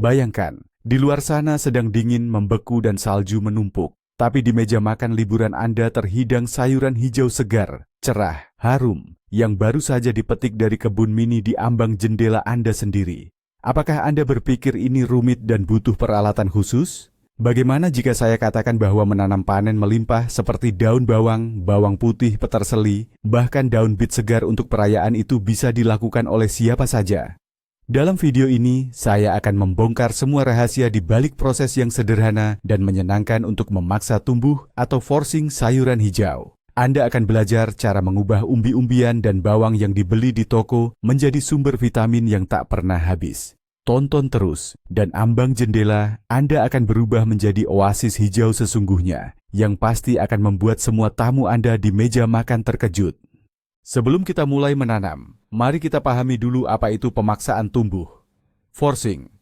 Bayangkan, di luar sana sedang dingin, membeku dan salju menumpuk. Tapi di meja makan liburan Anda terhidang sayuran hijau segar, cerah, harum, yang baru saja dipetik dari kebun mini di ambang jendela Anda sendiri. Apakah Anda berpikir ini rumit dan butuh peralatan khusus? Bagaimana jika saya katakan bahwa menanam panen melimpah seperti daun bawang, bawang putih, peterseli, bahkan daun bit segar untuk perayaan itu bisa dilakukan oleh siapa saja? Dalam video ini, saya akan membongkar semua rahasia di balik proses yang sederhana dan menyenangkan untuk memaksa tumbuh atau forcing sayuran hijau. Anda akan belajar cara mengubah umbi-umbian dan bawang yang dibeli di toko menjadi sumber vitamin yang tak pernah habis. Tonton terus, dan ambang jendela Anda akan berubah menjadi oasis hijau sesungguhnya, yang pasti akan membuat semua tamu Anda di meja makan terkejut. Sebelum kita mulai menanam, mari kita pahami dulu apa itu pemaksaan tumbuh. Forcing.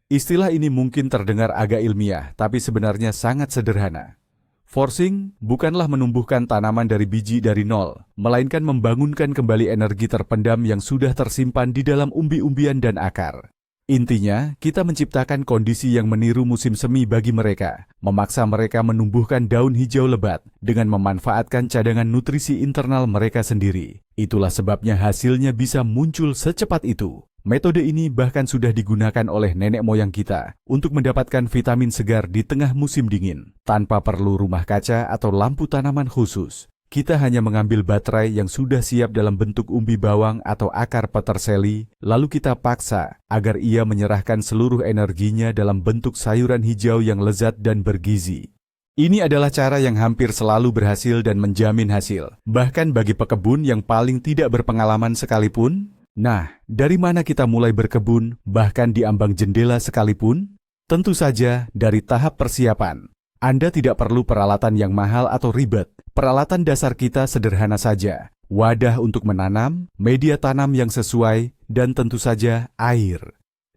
Istilah ini mungkin terdengar agak ilmiah, tapi sebenarnya sangat sederhana. Forcing bukanlah menumbuhkan tanaman dari biji dari nol, melainkan membangunkan kembali energi terpendam yang sudah tersimpan di dalam umbi-umbian dan akar. Intinya, kita menciptakan kondisi yang meniru musim semi bagi mereka, memaksa mereka menumbuhkan daun hijau lebat dengan memanfaatkan cadangan nutrisi internal mereka sendiri. Itulah sebabnya hasilnya bisa muncul secepat itu. Metode ini bahkan sudah digunakan oleh nenek moyang kita untuk mendapatkan vitamin segar di tengah musim dingin, tanpa perlu rumah kaca atau lampu tanaman khusus. Kita hanya mengambil baterai yang sudah siap dalam bentuk umbi bawang atau akar peterseli, lalu kita paksa agar ia menyerahkan seluruh energinya dalam bentuk sayuran hijau yang lezat dan bergizi. Ini adalah cara yang hampir selalu berhasil dan menjamin hasil, bahkan bagi pekebun yang paling tidak berpengalaman sekalipun. Nah, dari mana kita mulai berkebun, bahkan di ambang jendela sekalipun? Tentu saja dari tahap persiapan. Anda tidak perlu peralatan yang mahal atau ribet. Peralatan dasar kita sederhana saja. Wadah untuk menanam, media tanam yang sesuai, dan tentu saja air.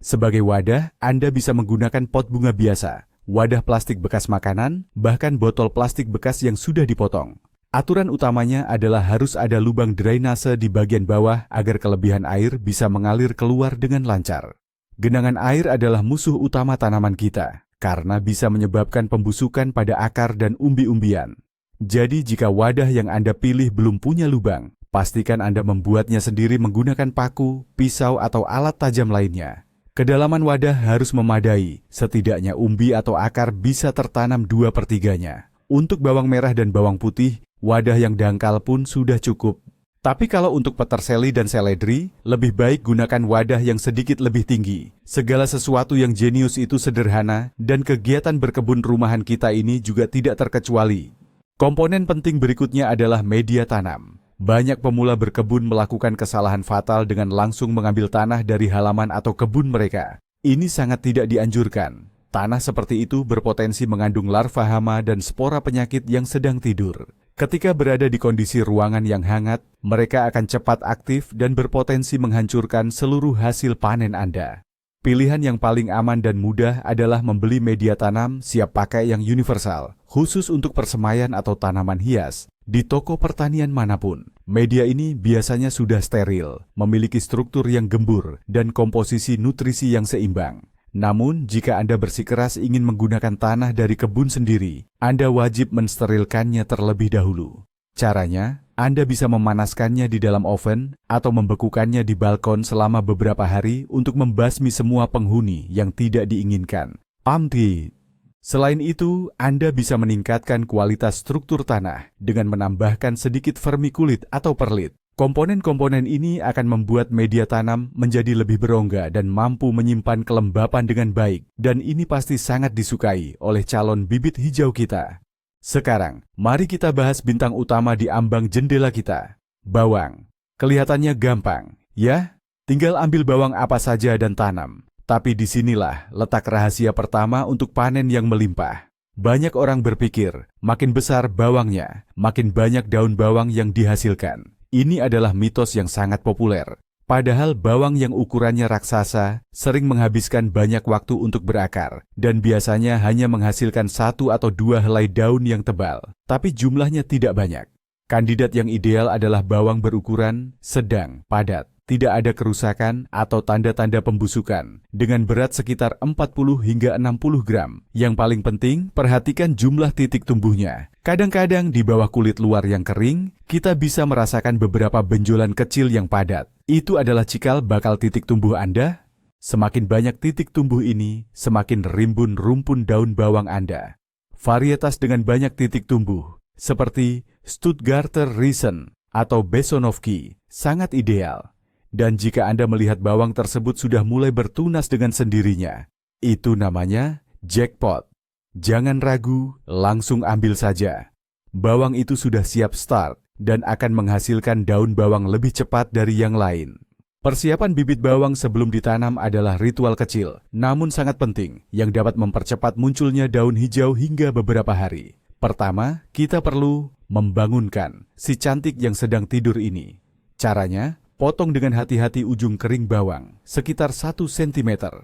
Sebagai wadah, Anda bisa menggunakan pot bunga biasa, wadah plastik bekas makanan, bahkan botol plastik bekas yang sudah dipotong. Aturan utamanya adalah harus ada lubang drainase di bagian bawah agar kelebihan air bisa mengalir keluar dengan lancar. Genangan air adalah musuh utama tanaman kita, karena bisa menyebabkan pembusukan pada akar dan umbi-umbian. Jadi jika wadah yang Anda pilih belum punya lubang, pastikan Anda membuatnya sendiri menggunakan paku, pisau, atau alat tajam lainnya. Kedalaman wadah harus memadai, setidaknya umbi atau akar bisa tertanam 2/3-nya. Untuk bawang merah dan bawang putih, wadah yang dangkal pun sudah cukup. Tapi kalau untuk peterseli dan seledri, lebih baik gunakan wadah yang sedikit lebih tinggi. Segala sesuatu yang jenius itu sederhana, dan kegiatan berkebun rumahan kita ini juga tidak terkecuali. Komponen penting berikutnya adalah media tanam. Banyak pemula berkebun melakukan kesalahan fatal dengan langsung mengambil tanah dari halaman atau kebun mereka. Ini sangat tidak dianjurkan. Tanah seperti itu berpotensi mengandung larva hama dan spora penyakit yang sedang tidur. Ketika berada di kondisi ruangan yang hangat, mereka akan cepat aktif dan berpotensi menghancurkan seluruh hasil panen Anda. Pilihan yang paling aman dan mudah adalah membeli media tanam siap pakai yang universal, khusus untuk persemaian atau tanaman hias, di toko pertanian manapun. Media ini biasanya sudah steril, memiliki struktur yang gembur, dan komposisi nutrisi yang seimbang. Namun, jika Anda bersikeras ingin menggunakan tanah dari kebun sendiri, Anda wajib mensterilkannya terlebih dahulu. Caranya, Anda bisa memanaskannya di dalam oven atau membekukannya di balkon selama beberapa hari untuk membasmi semua penghuni yang tidak diinginkan. Pamti. Selain itu, Anda bisa meningkatkan kualitas struktur tanah dengan menambahkan sedikit vermikulit atau perlit. Komponen-komponen ini akan membuat media tanam menjadi lebih berongga dan mampu menyimpan kelembapan dengan baik, dan ini pasti sangat disukai oleh calon bibit hijau kita. Sekarang, mari kita bahas bintang utama di ambang jendela kita, bawang. Kelihatannya gampang, ya? Tinggal ambil bawang apa saja dan tanam. Tapi disinilah letak rahasia pertama untuk panen yang melimpah. Banyak orang berpikir, makin besar bawangnya, makin banyak daun bawang yang dihasilkan. Ini adalah mitos yang sangat populer. Padahal bawang yang ukurannya raksasa sering menghabiskan banyak waktu untuk berakar dan biasanya hanya menghasilkan 1 atau 2 helai daun yang tebal, tapi jumlahnya tidak banyak. Kandidat yang ideal adalah bawang berukuran sedang, padat. tidak ada kerusakan atau tanda-tanda pembusukan, dengan berat sekitar 40 hingga 60 gram. Yang paling penting, perhatikan jumlah titik tumbuhnya. Kadang-kadang di bawah kulit luar yang kering, kita bisa merasakan beberapa benjolan kecil yang padat. Itu adalah cikal bakal titik tumbuh Anda. Semakin banyak titik tumbuh ini, semakin rimbun rumpun daun bawang Anda. Varietas dengan banyak titik tumbuh, seperti Stuttgarter Riesen atau Besonovki, sangat ideal. Dan jika Anda melihat bawang tersebut sudah mulai bertunas dengan sendirinya, itu namanya jackpot. Jangan ragu, langsung ambil saja. Bawang itu sudah siap start dan akan menghasilkan daun bawang lebih cepat dari yang lain. Persiapan bibit bawang sebelum ditanam adalah ritual kecil, namun sangat penting, yang dapat mempercepat munculnya daun hijau hingga beberapa hari. Pertama, kita perlu membangunkan si cantik yang sedang tidur ini. Caranya, potong dengan hati-hati ujung kering bawang, sekitar 1 cm.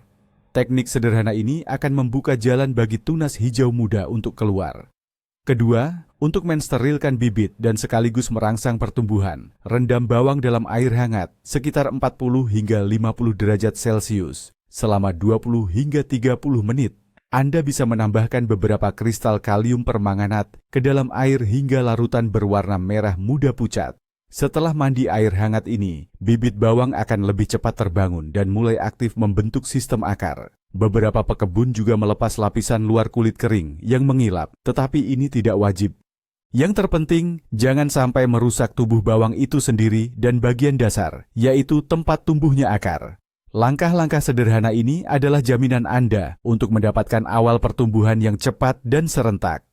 Teknik sederhana ini akan membuka jalan bagi tunas hijau muda untuk keluar. Kedua, untuk mensterilkan bibit dan sekaligus merangsang pertumbuhan, rendam bawang dalam air hangat sekitar 40 hingga 50 derajat Celcius selama 20 hingga 30 menit. Anda bisa menambahkan beberapa kristal kalium permanganat ke dalam air hingga larutan berwarna merah muda pucat. Setelah mandi air hangat ini, bibit bawang akan lebih cepat terbangun dan mulai aktif membentuk sistem akar. Beberapa pekebun juga melepas lapisan luar kulit kering yang mengilap, tetapi ini tidak wajib. Yang terpenting, jangan sampai merusak tubuh bawang itu sendiri dan bagian dasar, yaitu tempat tumbuhnya akar. Langkah-langkah sederhana ini adalah jaminan Anda untuk mendapatkan awal pertumbuhan yang cepat dan serentak.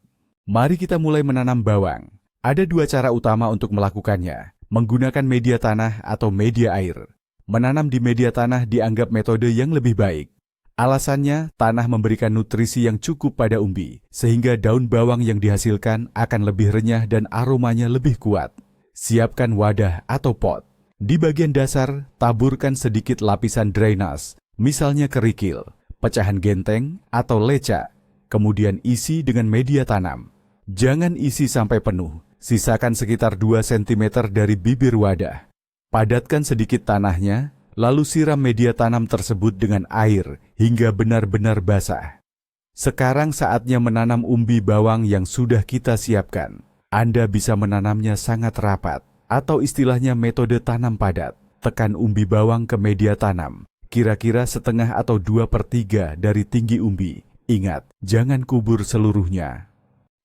Mari kita mulai menanam bawang. Ada 2 cara utama untuk melakukannya, menggunakan media tanah atau media air. Menanam di media tanah dianggap metode yang lebih baik. Alasannya, tanah memberikan nutrisi yang cukup pada umbi, sehingga daun bawang yang dihasilkan akan lebih renyah dan aromanya lebih kuat. Siapkan wadah atau pot. Di bagian dasar, taburkan sedikit lapisan drainase, misalnya kerikil, pecahan genteng, atau leca. Kemudian isi dengan media tanam. Jangan isi sampai penuh, sisakan sekitar 2 cm dari bibir wadah. Padatkan sedikit tanahnya, lalu siram media tanam tersebut dengan air hingga benar-benar basah. Sekarang saatnya menanam umbi bawang yang sudah kita siapkan. Anda bisa menanamnya sangat rapat, atau istilahnya metode tanam padat. Tekan umbi bawang ke media tanam, kira-kira setengah atau 2/3 dari tinggi umbi. Ingat, jangan kubur seluruhnya.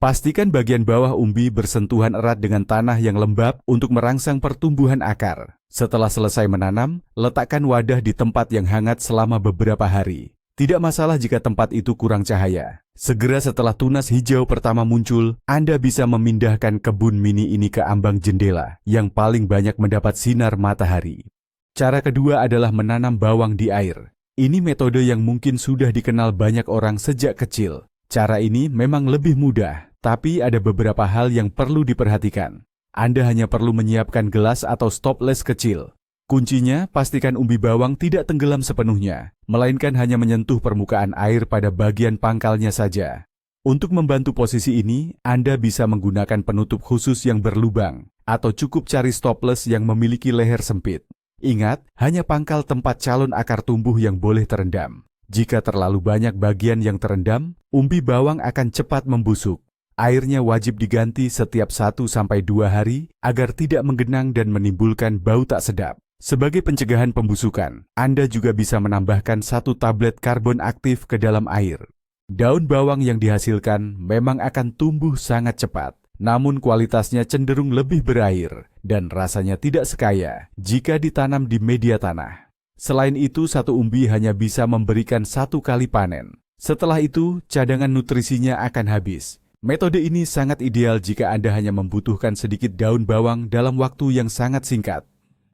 Pastikan bagian bawah umbi bersentuhan erat dengan tanah yang lembab untuk merangsang pertumbuhan akar. Setelah selesai menanam, letakkan wadah di tempat yang hangat selama beberapa hari. Tidak masalah jika tempat itu kurang cahaya. Segera setelah tunas hijau pertama muncul, Anda bisa memindahkan kebun mini ini ke ambang jendela yang paling banyak mendapat sinar matahari. Cara kedua adalah menanam bawang di air. Ini metode yang mungkin sudah dikenal banyak orang sejak kecil. Cara ini memang lebih mudah, tapi ada beberapa hal yang perlu diperhatikan. Anda hanya perlu menyiapkan gelas atau stopless kecil. Kuncinya, pastikan umbi bawang tidak tenggelam sepenuhnya, melainkan hanya menyentuh permukaan air pada bagian pangkalnya saja. Untuk membantu posisi ini, Anda bisa menggunakan penutup khusus yang berlubang, atau cukup cari stopless yang memiliki leher sempit. Ingat, hanya pangkal tempat calon akar tumbuh yang boleh terendam. Jika terlalu banyak bagian yang terendam, umbi bawang akan cepat membusuk. Airnya wajib diganti setiap 1-2 hari agar tidak menggenang dan menimbulkan bau tak sedap. Sebagai pencegahan pembusukan, Anda juga bisa menambahkan 1 tablet karbon aktif ke dalam air. Daun bawang yang dihasilkan memang akan tumbuh sangat cepat, namun kualitasnya cenderung lebih berair dan rasanya tidak sekaya jika ditanam di media tanah. Selain itu, 1 umbi hanya bisa memberikan 1 kali panen. Setelah itu, cadangan nutrisinya akan habis. Metode ini sangat ideal jika Anda hanya membutuhkan sedikit daun bawang dalam waktu yang sangat singkat.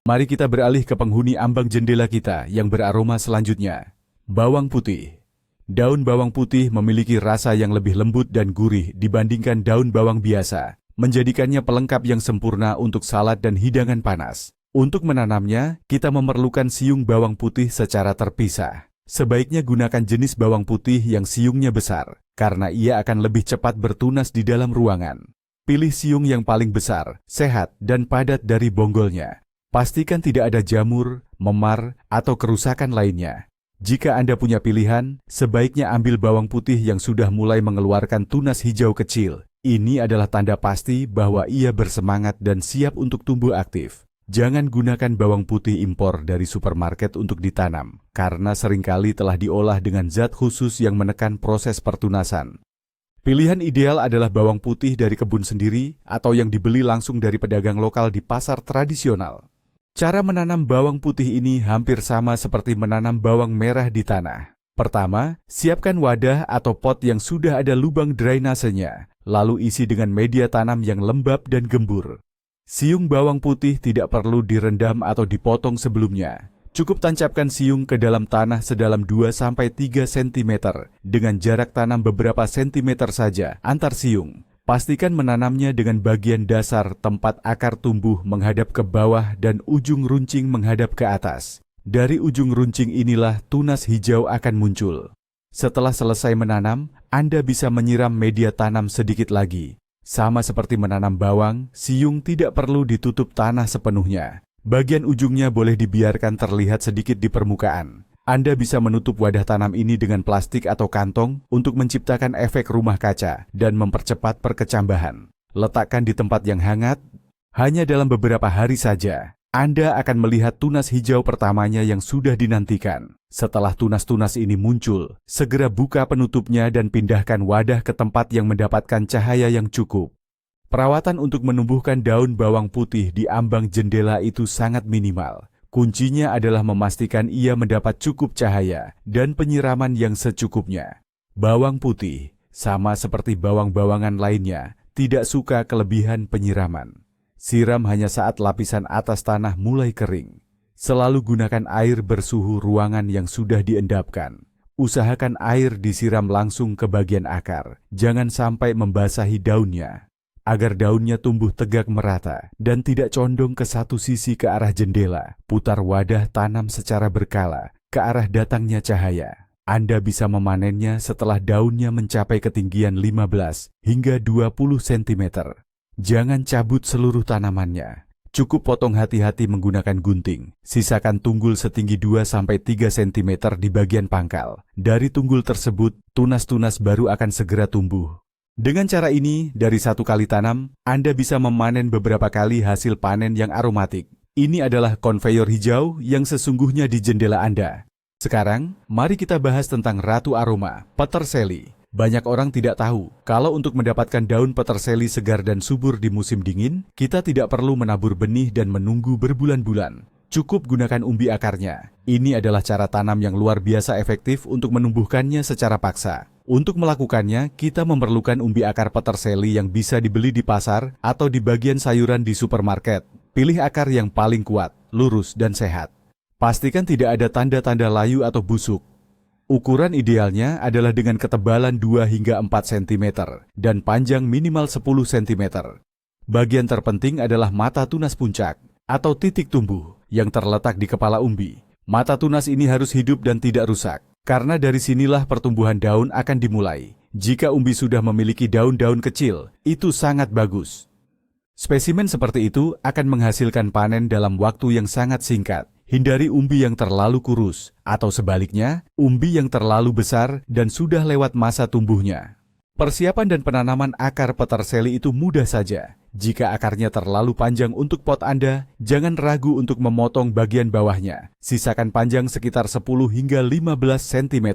Mari kita beralih ke penghuni ambang jendela kita yang beraroma selanjutnya. Bawang putih. Daun bawang putih memiliki rasa yang lebih lembut dan gurih dibandingkan daun bawang biasa, menjadikannya pelengkap yang sempurna untuk salad dan hidangan panas. Untuk menanamnya, kita memerlukan siung bawang putih secara terpisah. Sebaiknya gunakan jenis bawang putih yang siungnya besar, karena ia akan lebih cepat bertunas di dalam ruangan. Pilih siung yang paling besar, sehat, dan padat dari bonggolnya. Pastikan tidak ada jamur, memar, atau kerusakan lainnya. Jika Anda punya pilihan, sebaiknya ambil bawang putih yang sudah mulai mengeluarkan tunas hijau kecil. Ini adalah tanda pasti bahwa ia bersemangat dan siap untuk tumbuh aktif. Jangan gunakan bawang putih impor dari supermarket untuk ditanam, karena seringkali telah diolah dengan zat khusus yang menekan proses pertunasan. Pilihan ideal adalah bawang putih dari kebun sendiri atau yang dibeli langsung dari pedagang lokal di pasar tradisional. Cara menanam bawang putih ini hampir sama seperti menanam bawang merah di tanah. Pertama, siapkan wadah atau pot yang sudah ada lubang drainasenya, lalu isi dengan media tanam yang lembab dan gembur. Siung bawang putih tidak perlu direndam atau dipotong sebelumnya. Cukup tancapkan siung ke dalam tanah sedalam 2-3 cm dengan jarak tanam beberapa sentimeter saja antar siung. Pastikan menanamnya dengan bagian dasar tempat akar tumbuh menghadap ke bawah dan ujung runcing menghadap ke atas. Dari ujung runcing inilah tunas hijau akan muncul. Setelah selesai menanam, Anda bisa menyiram media tanam sedikit lagi. Sama seperti menanam bawang, siung tidak perlu ditutup tanah sepenuhnya. Bagian ujungnya boleh dibiarkan terlihat sedikit di permukaan. Anda bisa menutup wadah tanam ini dengan plastik atau kantong untuk menciptakan efek rumah kaca dan mempercepat perkecambahan. Letakkan di tempat yang hangat. Hanya dalam beberapa hari saja, Anda akan melihat tunas hijau pertamanya yang sudah dinantikan. Setelah tunas-tunas ini muncul, segera buka penutupnya dan pindahkan wadah ke tempat yang mendapatkan cahaya yang cukup. Perawatan untuk menumbuhkan daun bawang putih di ambang jendela itu sangat minimal. Kuncinya adalah memastikan ia mendapat cukup cahaya dan penyiraman yang secukupnya. Bawang putih, sama seperti bawang-bawangan lainnya, tidak suka kelebihan penyiraman. Siram hanya saat lapisan atas tanah mulai kering. Selalu gunakan air bersuhu ruangan yang sudah diendapkan. Usahakan air disiram langsung ke bagian akar, jangan sampai membasahi daunnya. Agar daunnya tumbuh tegak merata dan tidak condong ke satu sisi ke arah jendela, putar wadah tanam secara berkala ke arah datangnya cahaya. Anda bisa memanennya setelah daunnya mencapai ketinggian 15 hingga 20 cm. Jangan cabut seluruh tanamannya. Cukup potong hati-hati menggunakan gunting. Sisakan tunggul setinggi 2-3 cm di bagian pangkal. Dari tunggul tersebut, tunas-tunas baru akan segera tumbuh. Dengan cara ini, dari satu kali tanam, Anda bisa memanen beberapa kali hasil panen yang aromatik. Ini adalah konveyor hijau yang sesungguhnya di jendela Anda. Sekarang, mari kita bahas tentang ratu aroma, peterseli. Banyak orang tidak tahu, kalau untuk mendapatkan daun peterseli segar dan subur di musim dingin, kita tidak perlu menabur benih dan menunggu berbulan-bulan. Cukup gunakan umbi akarnya. Ini adalah cara tanam yang luar biasa efektif untuk menumbuhkannya secara paksa. Untuk melakukannya, kita memerlukan umbi akar peterseli yang bisa dibeli di pasar atau di bagian sayuran di supermarket. Pilih akar yang paling kuat, lurus, dan sehat. Pastikan tidak ada tanda-tanda layu atau busuk. Ukuran idealnya adalah dengan ketebalan 2 hingga 4 cm dan panjang minimal 10 cm. Bagian terpenting adalah mata tunas puncak atau titik tumbuh yang terletak di kepala umbi. Mata tunas ini harus hidup dan tidak rusak. Karena dari sinilah pertumbuhan daun akan dimulai. Jika umbi sudah memiliki daun-daun kecil, itu sangat bagus. Spesimen seperti itu akan menghasilkan panen dalam waktu yang sangat singkat. Hindari umbi yang terlalu kurus, atau sebaliknya, umbi yang terlalu besar dan sudah lewat masa tumbuhnya. Persiapan dan penanaman akar peterseli itu mudah saja. Jika akarnya terlalu panjang untuk pot Anda, jangan ragu untuk memotong bagian bawahnya. Sisakan panjang sekitar 10 hingga 15 cm.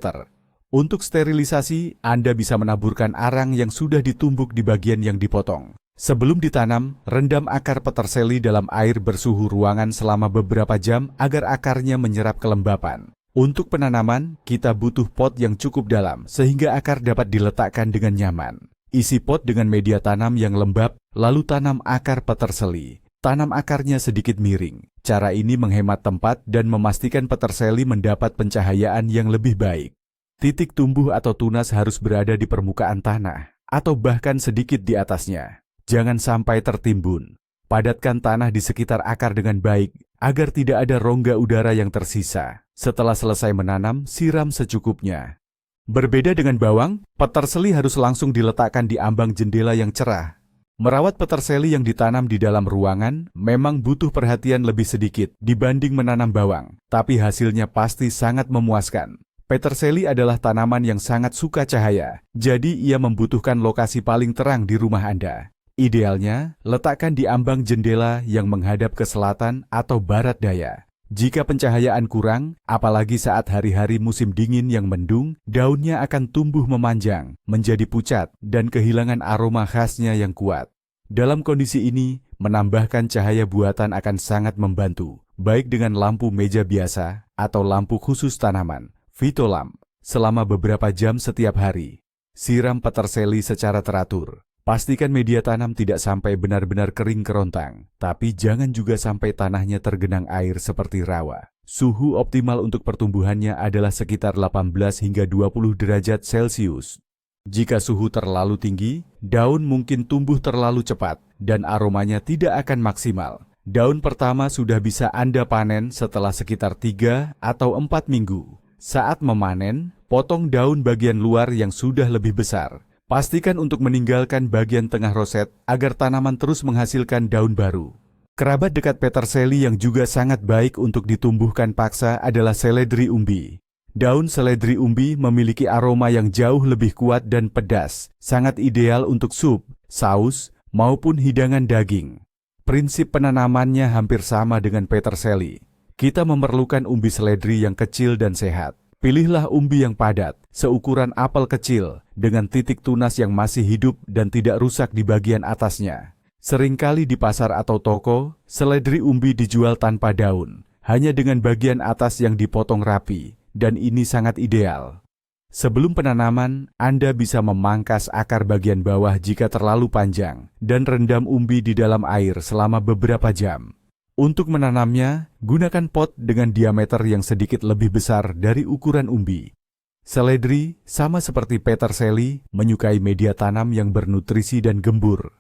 Untuk sterilisasi, Anda bisa menaburkan arang yang sudah ditumbuk di bagian yang dipotong. Sebelum ditanam, rendam akar peterseli dalam air bersuhu ruangan selama beberapa jam agar akarnya menyerap kelembapan. Untuk penanaman, kita butuh pot yang cukup dalam sehingga akar dapat diletakkan dengan nyaman. Isi pot dengan media tanam yang lembab, lalu tanam akar peterseli. Tanam akarnya sedikit miring. Cara ini menghemat tempat dan memastikan peterseli mendapat pencahayaan yang lebih baik. Titik tumbuh atau tunas harus berada di permukaan tanah, atau bahkan sedikit di atasnya. Jangan sampai tertimbun. Padatkan tanah di sekitar akar dengan baik, agar tidak ada rongga udara yang tersisa. Setelah selesai menanam, siram secukupnya. Berbeda dengan bawang, peterseli harus langsung diletakkan di ambang jendela yang cerah. Merawat peterseli yang ditanam di dalam ruangan memang butuh perhatian lebih sedikit dibanding menanam bawang, tapi hasilnya pasti sangat memuaskan. Peterseli adalah tanaman yang sangat suka cahaya, jadi ia membutuhkan lokasi paling terang di rumah Anda. Idealnya, letakkan di ambang jendela yang menghadap ke selatan atau barat daya. Jika pencahayaan kurang, apalagi saat hari-hari musim dingin yang mendung, daunnya akan tumbuh memanjang, menjadi pucat, dan kehilangan aroma khasnya yang kuat. Dalam kondisi ini, menambahkan cahaya buatan akan sangat membantu, baik dengan lampu meja biasa atau lampu khusus tanaman, Vitolamp, selama beberapa jam setiap hari. Siram peterseli secara teratur. Pastikan media tanam tidak sampai benar-benar kering kerontang, tapi jangan juga sampai tanahnya tergenang air seperti rawa. Suhu optimal untuk pertumbuhannya adalah sekitar 18 hingga 20 derajat Celcius. Jika suhu terlalu tinggi, daun mungkin tumbuh terlalu cepat dan aromanya tidak akan maksimal. Daun pertama sudah bisa Anda panen setelah sekitar 3 atau 4 minggu. Saat memanen, potong daun bagian luar yang sudah lebih besar. Pastikan untuk meninggalkan bagian tengah roset agar tanaman terus menghasilkan daun baru. Kerabat dekat peterseli yang juga sangat baik untuk ditumbuhkan paksa adalah seledri umbi. Daun seledri umbi memiliki aroma yang jauh lebih kuat dan pedas, sangat ideal untuk sup, saus, maupun hidangan daging. Prinsip penanamannya hampir sama dengan peterseli. Kita memerlukan umbi seledri yang kecil dan sehat. Pilihlah umbi yang padat, seukuran apel kecil, dengan titik tunas yang masih hidup dan tidak rusak di bagian atasnya. Seringkali di pasar atau toko, seledri umbi dijual tanpa daun, hanya dengan bagian atas yang dipotong rapi, dan ini sangat ideal. Sebelum penanaman, Anda bisa memangkas akar bagian bawah jika terlalu panjang, dan rendam umbi di dalam air selama beberapa jam. Untuk menanamnya, gunakan pot dengan diameter yang sedikit lebih besar dari ukuran umbi. Seledri, sama seperti peterseli, menyukai media tanam yang bernutrisi dan gembur.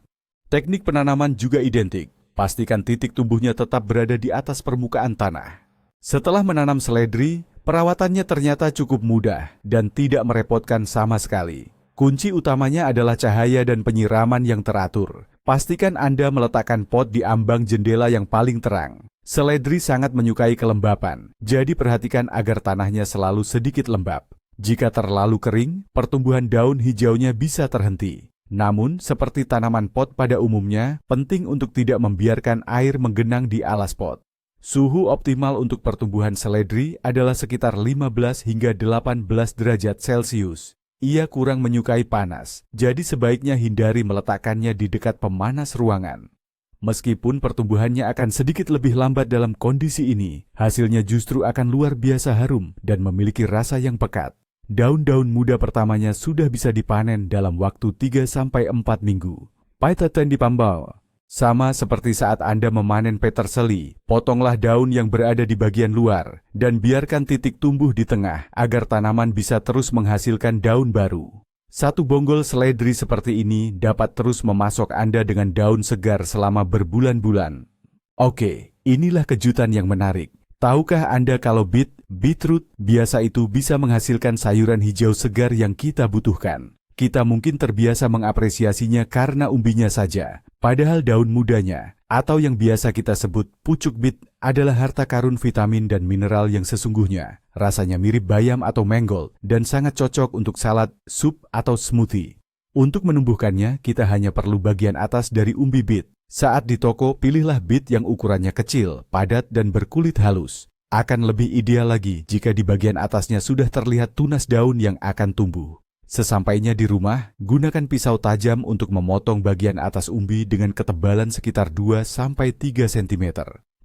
Teknik penanaman juga identik. Pastikan titik tumbuhnya tetap berada di atas permukaan tanah. Setelah menanam seledri, perawatannya ternyata cukup mudah dan tidak merepotkan sama sekali. Kunci utamanya adalah cahaya dan penyiraman yang teratur. Pastikan Anda meletakkan pot di ambang jendela yang paling terang. Seledri sangat menyukai kelembapan, jadi perhatikan agar tanahnya selalu sedikit lembab. Jika terlalu kering, pertumbuhan daun hijaunya bisa terhenti. Namun, seperti tanaman pot pada umumnya, penting untuk tidak membiarkan air menggenang di alas pot. Suhu optimal untuk pertumbuhan seledri adalah sekitar 15 hingga 18 derajat Celcius. Ia kurang menyukai panas, jadi sebaiknya hindari meletakkannya di dekat pemanas ruangan. Meskipun pertumbuhannya akan sedikit lebih lambat dalam kondisi ini, hasilnya justru akan luar biasa harum dan memiliki rasa yang pekat. Daun-daun muda pertamanya sudah bisa dipanen dalam waktu 3-4 minggu. Paiteten di Pambau. Sama seperti saat Anda memanen peterseli, potonglah daun yang berada di bagian luar dan biarkan titik tumbuh di tengah agar tanaman bisa terus menghasilkan daun baru. Satu bonggol seledri seperti ini dapat terus memasok Anda dengan daun segar selama berbulan-bulan. Oke, inilah kejutan yang menarik. Tahukah Anda kalau beetroot biasa itu bisa menghasilkan sayuran hijau segar yang kita butuhkan? Kita mungkin terbiasa mengapresiasinya karena umbinya saja, padahal daun mudanya, atau yang biasa kita sebut pucuk beet, adalah harta karun vitamin dan mineral yang sesungguhnya. Rasanya mirip bayam atau mangold, dan sangat cocok untuk salad, sup, atau smoothie. Untuk menumbuhkannya, kita hanya perlu bagian atas dari umbi beet. Saat di toko, pilihlah beet yang ukurannya kecil, padat, dan berkulit halus. Akan lebih ideal lagi jika di bagian atasnya sudah terlihat tunas daun yang akan tumbuh. Sesampainya di rumah, gunakan pisau tajam untuk memotong bagian atas umbi dengan ketebalan sekitar 2-3 cm.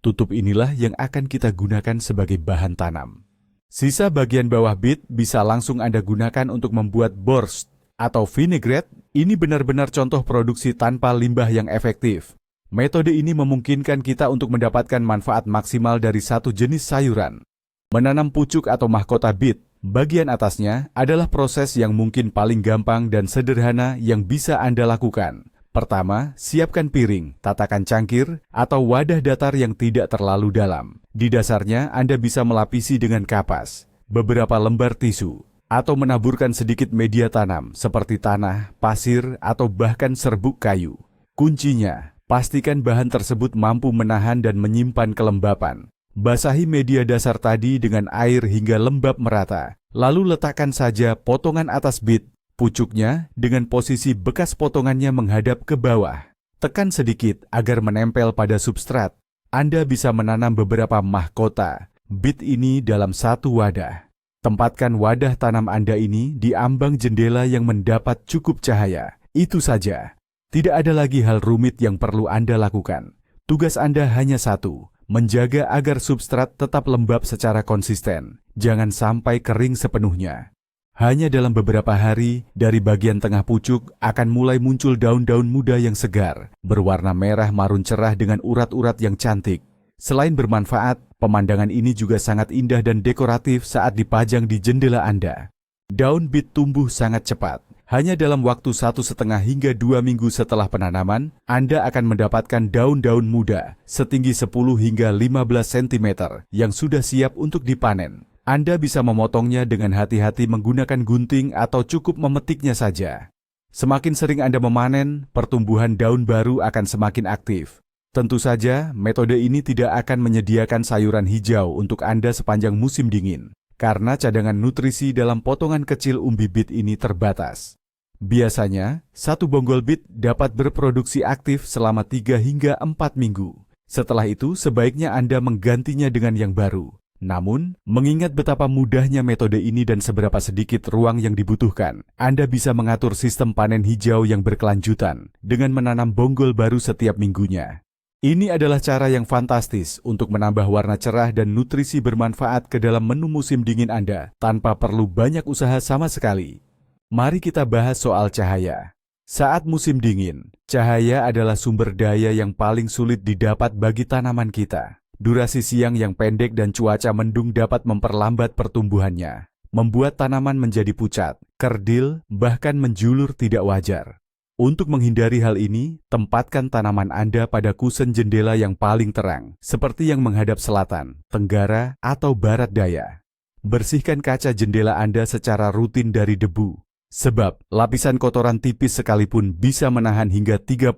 Tutup inilah yang akan kita gunakan sebagai bahan tanam. Sisa bagian bawah beet bisa langsung Anda gunakan untuk membuat borscht atau vinaigrette. Ini benar-benar contoh produksi tanpa limbah yang efektif. Metode ini memungkinkan kita untuk mendapatkan manfaat maksimal dari satu jenis sayuran. Menanam pucuk atau mahkota beet, bagian atasnya adalah proses yang mungkin paling gampang dan sederhana yang bisa Anda lakukan. Pertama, siapkan piring, tatakan cangkir, atau wadah datar yang tidak terlalu dalam. Di dasarnya, Anda bisa melapisi dengan kapas, beberapa lembar tisu, atau menaburkan sedikit media tanam seperti tanah, pasir, atau bahkan serbuk kayu. Kuncinya, pastikan bahan tersebut mampu menahan dan menyimpan kelembapan. Basahi media dasar tadi dengan air hingga lembab merata, lalu letakkan saja potongan atas bit, pucuknya dengan posisi bekas potongannya menghadap ke bawah. Tekan sedikit agar menempel pada substrat. Anda bisa menanam beberapa mahkota bit ini dalam satu wadah. Tempatkan wadah tanam Anda ini di ambang jendela yang mendapat cukup cahaya. Itu saja. Tidak ada lagi hal rumit yang perlu Anda lakukan. Tugas Anda hanya satu, menjaga agar substrat tetap lembab secara konsisten. Jangan sampai kering sepenuhnya. Hanya dalam beberapa hari, dari bagian tengah pucuk akan mulai muncul daun-daun muda yang segar, berwarna merah marun cerah dengan urat-urat yang cantik. Selain bermanfaat, pemandangan ini juga sangat indah dan dekoratif saat dipajang di jendela Anda. Daun bit tumbuh sangat cepat. Hanya dalam waktu 1,5 hingga 2 minggu setelah penanaman, Anda akan mendapatkan daun-daun muda setinggi 10 hingga 15 cm yang sudah siap untuk dipanen. Anda bisa memotongnya dengan hati-hati menggunakan gunting atau cukup memetiknya saja. Semakin sering Anda memanen, pertumbuhan daun baru akan semakin aktif. Tentu saja, metode ini tidak akan menyediakan sayuran hijau untuk Anda sepanjang musim dingin, karena cadangan nutrisi dalam potongan kecil umbi bit ini terbatas. Biasanya, satu bonggol bit dapat berproduksi aktif selama 3 hingga 4 minggu. Setelah itu, sebaiknya Anda menggantinya dengan yang baru. Namun, mengingat betapa mudahnya metode ini dan seberapa sedikit ruang yang dibutuhkan, Anda bisa mengatur sistem panen hijau yang berkelanjutan dengan menanam bonggol baru setiap minggunya. Ini adalah cara yang fantastis untuk menambah warna cerah dan nutrisi bermanfaat ke dalam menu musim dingin Anda tanpa perlu banyak usaha sama sekali. Mari kita bahas soal cahaya. Saat musim dingin, cahaya adalah sumber daya yang paling sulit didapat bagi tanaman kita. Durasi siang yang pendek dan cuaca mendung dapat memperlambat pertumbuhannya, membuat tanaman menjadi pucat, kerdil, bahkan menjulur tidak wajar. Untuk menghindari hal ini, tempatkan tanaman Anda pada kusen jendela yang paling terang, seperti yang menghadap selatan, tenggara, atau barat daya. Bersihkan kaca jendela Anda secara rutin dari debu. Sebab, lapisan kotoran tipis sekalipun bisa menahan hingga 30%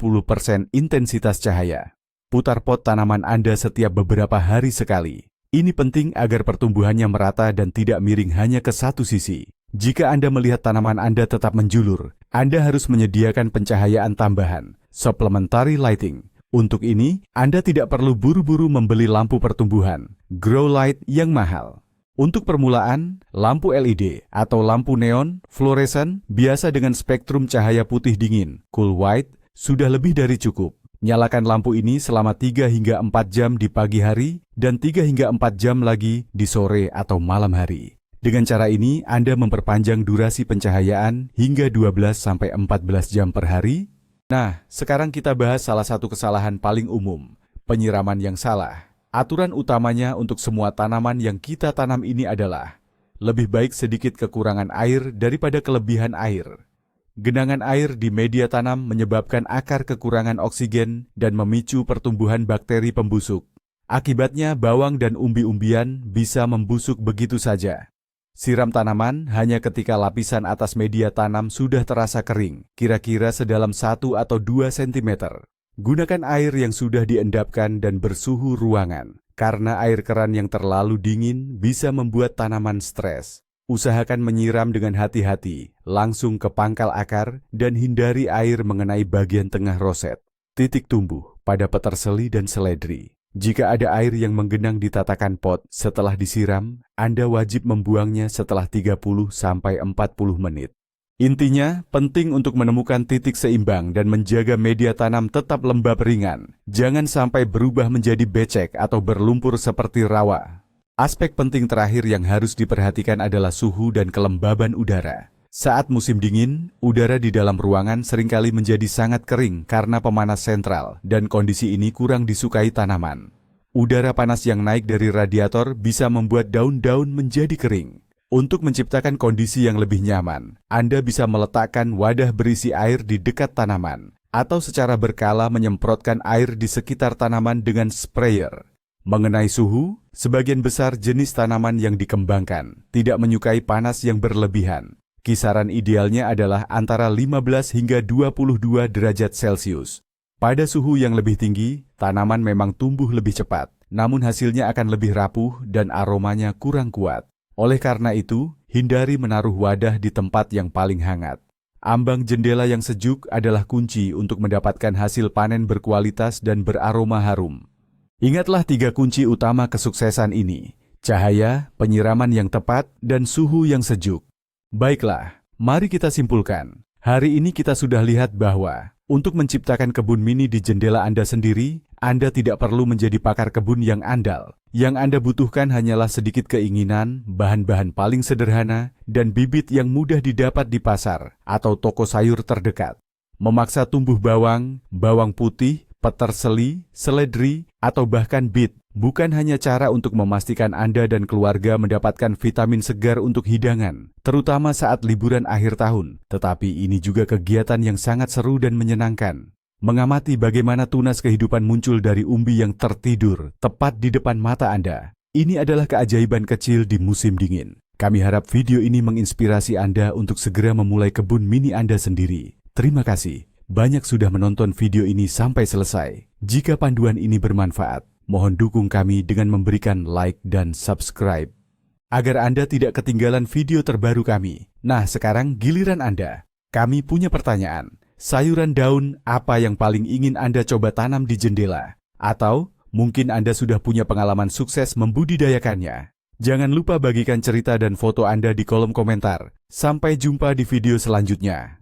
intensitas cahaya. Putar pot tanaman Anda setiap beberapa hari sekali. Ini penting agar pertumbuhannya merata dan tidak miring hanya ke satu sisi. Jika Anda melihat tanaman Anda tetap menjulur, Anda harus menyediakan pencahayaan tambahan, supplementary lighting. Untuk ini, Anda tidak perlu buru-buru membeli lampu pertumbuhan, grow light yang mahal. Untuk permulaan, lampu LED atau lampu neon fluoresen biasa dengan spektrum cahaya putih dingin, cool white, sudah lebih dari cukup. Nyalakan lampu ini selama 3 hingga 4 jam di pagi hari dan 3 hingga 4 jam lagi di sore atau malam hari. Dengan cara ini, Anda memperpanjang durasi pencahayaan hingga 12-14 jam per hari. Nah, sekarang kita bahas salah satu kesalahan paling umum, penyiraman yang salah. Aturan utamanya untuk semua tanaman yang kita tanam ini adalah lebih baik sedikit kekurangan air daripada kelebihan air. Genangan air di media tanam menyebabkan akar kekurangan oksigen dan memicu pertumbuhan bakteri pembusuk. Akibatnya bawang dan umbi-umbian bisa membusuk begitu saja. Siram tanaman hanya ketika lapisan atas media tanam sudah terasa kering, kira-kira sedalam 1 atau 2 cm. Gunakan air yang sudah diendapkan dan bersuhu ruangan, karena air keran yang terlalu dingin bisa membuat tanaman stres. Usahakan menyiram dengan hati-hati, langsung ke pangkal akar, dan hindari air mengenai bagian tengah roset, titik tumbuh pada peterseli dan seledri. Jika ada air yang menggenang di tatakan pot setelah disiram, Anda wajib membuangnya setelah 30-40 menit. Intinya, penting untuk menemukan titik seimbang dan menjaga media tanam tetap lembab ringan. Jangan sampai berubah menjadi becek atau berlumpur seperti rawa. Aspek penting terakhir yang harus diperhatikan adalah suhu dan kelembaban udara. Saat musim dingin, udara di dalam ruangan seringkali menjadi sangat kering karena pemanas sentral dan kondisi ini kurang disukai tanaman. Udara panas yang naik dari radiator bisa membuat daun-daun menjadi kering. Untuk menciptakan kondisi yang lebih nyaman, Anda bisa meletakkan wadah berisi air di dekat tanaman, atau secara berkala menyemprotkan air di sekitar tanaman dengan sprayer. Mengenai suhu, sebagian besar jenis tanaman yang dikembangkan tidak menyukai panas yang berlebihan. Kisaran idealnya adalah antara 15 hingga 22 derajat Celcius. Pada suhu yang lebih tinggi, tanaman memang tumbuh lebih cepat, namun hasilnya akan lebih rapuh dan aromanya kurang kuat. Oleh karena itu, hindari menaruh wadah di tempat yang paling hangat. Ambang jendela yang sejuk adalah kunci untuk mendapatkan hasil panen berkualitas dan beraroma harum. Ingatlah 3 kunci utama kesuksesan ini: cahaya, penyiraman yang tepat, dan suhu yang sejuk. Baiklah, mari kita simpulkan. Hari ini kita sudah lihat bahwa untuk menciptakan kebun mini di jendela Anda sendiri, Anda tidak perlu menjadi pakar kebun yang andal. Yang Anda butuhkan hanyalah sedikit keinginan, bahan-bahan paling sederhana, dan bibit yang mudah didapat di pasar atau toko sayur terdekat. Memaksa tumbuh bawang, bawang putih, peterseli, seledri, atau bahkan bit bukan hanya cara untuk memastikan Anda dan keluarga mendapatkan vitamin segar untuk hidangan, terutama saat liburan akhir tahun, tetapi ini juga kegiatan yang sangat seru dan menyenangkan. Mengamati bagaimana tunas kehidupan muncul dari umbi yang tertidur tepat di depan mata Anda. Ini adalah keajaiban kecil di musim dingin. Kami harap video ini menginspirasi Anda untuk segera memulai kebun mini Anda sendiri. Terima kasih. Banyak sudah menonton video ini sampai selesai. Jika panduan ini bermanfaat, mohon dukung kami dengan memberikan like dan subscribe, agar Anda tidak ketinggalan video terbaru kami. Nah, sekarang giliran Anda. Kami punya pertanyaan. Sayuran daun apa yang paling ingin Anda coba tanam di jendela? Atau mungkin Anda sudah punya pengalaman sukses membudidayakannya? Jangan lupa bagikan cerita dan foto Anda di kolom komentar. Sampai jumpa di video selanjutnya.